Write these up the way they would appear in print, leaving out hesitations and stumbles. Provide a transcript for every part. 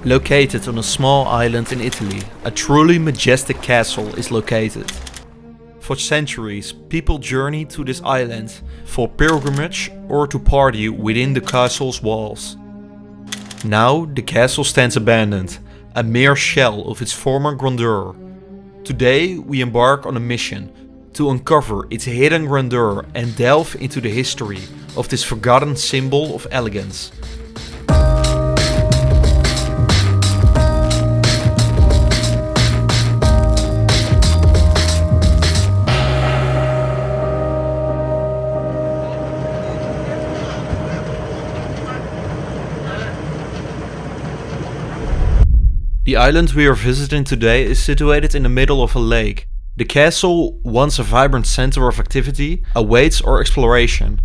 Located on a small island in Italy, a truly majestic castle is located. For centuries, people journeyed to this island for pilgrimage or to party within the castle's walls. Now the castle stands abandoned, a mere shell of its former grandeur. Today we embark on a mission to uncover its hidden grandeur and delve into the history of this forgotten symbol of elegance. The island we are visiting today is situated in the middle of a lake. The castle, once a vibrant center of activity, awaits our exploration.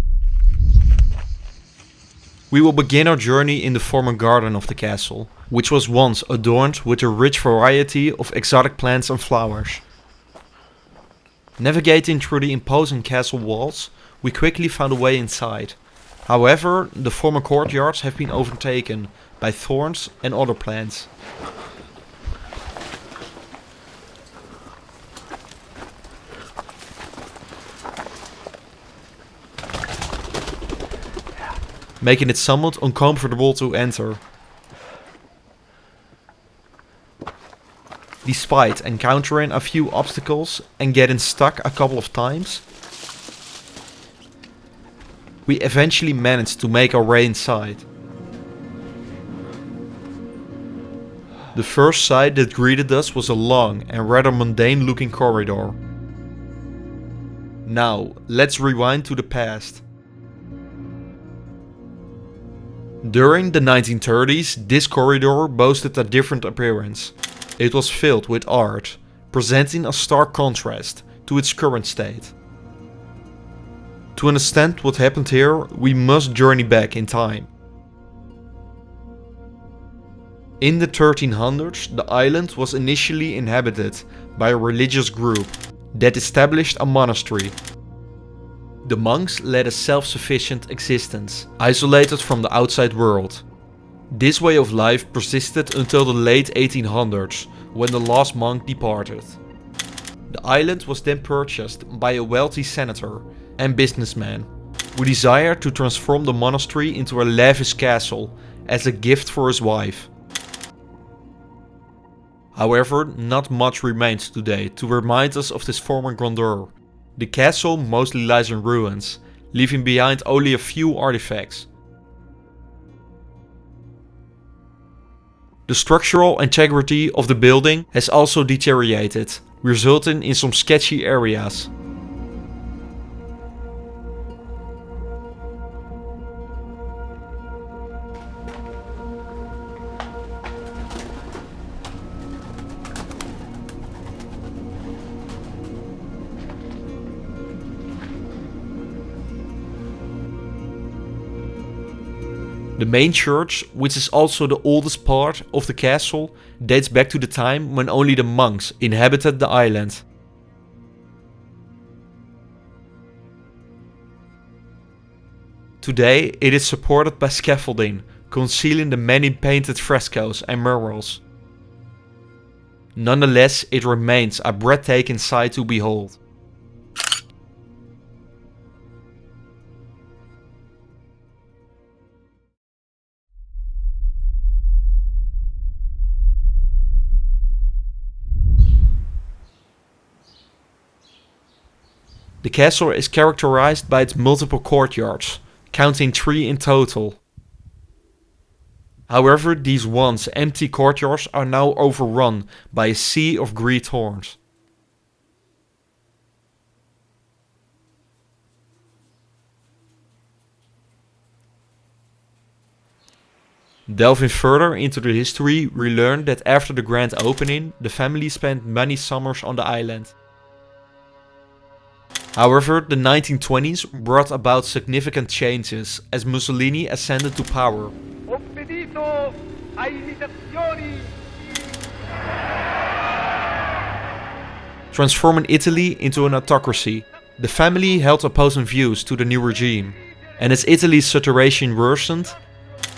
We will begin our journey in the former garden of the castle, which was once adorned with a rich variety of exotic plants and flowers. Navigating through the imposing castle walls, we quickly found a way inside. However, the former courtyards have been overtaken by thorns and other plants. Making it somewhat uncomfortable to enter. Despite encountering a few obstacles and getting stuck a couple of times, we eventually managed to make our way inside. The first sight that greeted us was a long and rather mundane looking corridor. Now, let's rewind to the past. During the 1930s, this corridor boasted a different appearance. It was filled with art, presenting a stark contrast to its current state. To understand what happened here, we must journey back in time. In the 1300s, the island was initially inhabited by a religious group that established a monastery. The monks led a self-sufficient existence, isolated from the outside world. This way of life persisted until the late 1800s, when the last monk departed. The island was then purchased by a wealthy senator and businessman, who desired to transform the monastery into a lavish castle as a gift for his wife. However, not much remains today to remind us of this former grandeur. The castle mostly lies in ruins, leaving behind only a few artifacts. The structural integrity of the building has also deteriorated, resulting in some sketchy areas. The main church, which is also the oldest part of the castle, dates back to the time when only the monks inhabited the island. Today it is supported by scaffolding, concealing the many painted frescoes and murals. Nonetheless, it remains a breathtaking sight to behold. The castle is characterized by its multiple courtyards, counting 3 in total. However, these once empty courtyards are now overrun by a sea of green thorns. Delving further into the history, we learn that after the grand opening, the family spent many summers on the island. However, the 1920s brought about significant changes as Mussolini ascended to power. Transforming Italy into an autocracy. The family held opposing views to the new regime, and as Italy's situation worsened,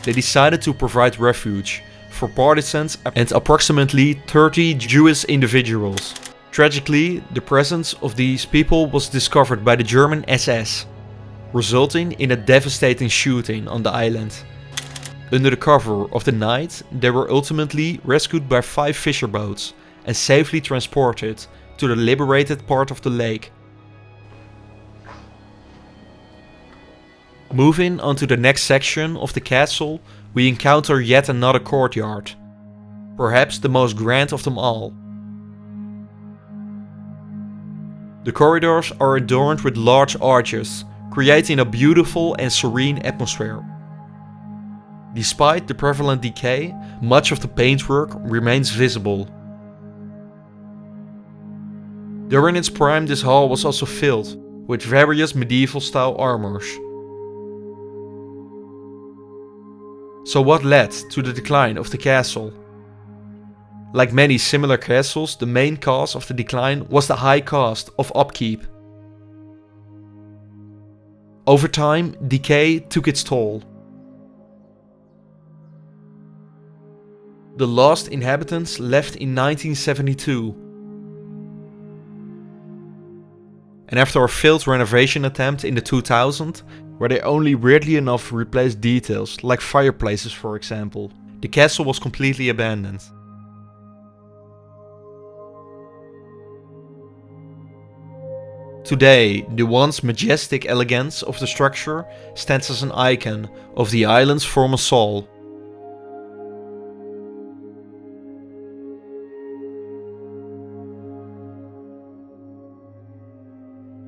they decided to provide refuge for partisans and approximately 30 Jewish individuals. Tragically, the presence of these people was discovered by the German SS, resulting in a devastating shooting on the island. Under the cover of the night, they were ultimately rescued by 5 fisher boats and safely transported to the liberated part of the lake. Moving on to the next section of the castle, we encounter yet another courtyard, perhaps the most grand of them all. The corridors are adorned with large arches, creating a beautiful and serene atmosphere. Despite the prevalent decay, much of the paintwork remains visible. During its prime, this hall was also filled with various medieval style armors. So what led to the decline of the castle? Like many similar castles, the main cause of the decline was the high cost of upkeep. Over time, decay took its toll. The last inhabitants left in 1972. And after a failed renovation attempt in the 2000s, where they only weirdly enough replaced details, like fireplaces for example, the castle was completely abandoned. Today, the once majestic elegance of the structure stands as an icon of the island's former soul.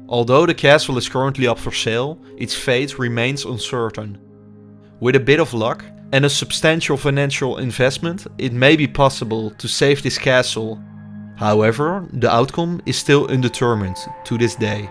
Although the castle is currently up for sale, its fate remains uncertain. With a bit of luck and a substantial financial investment, it may be possible to save this castle. However, the outcome is still undetermined to this day.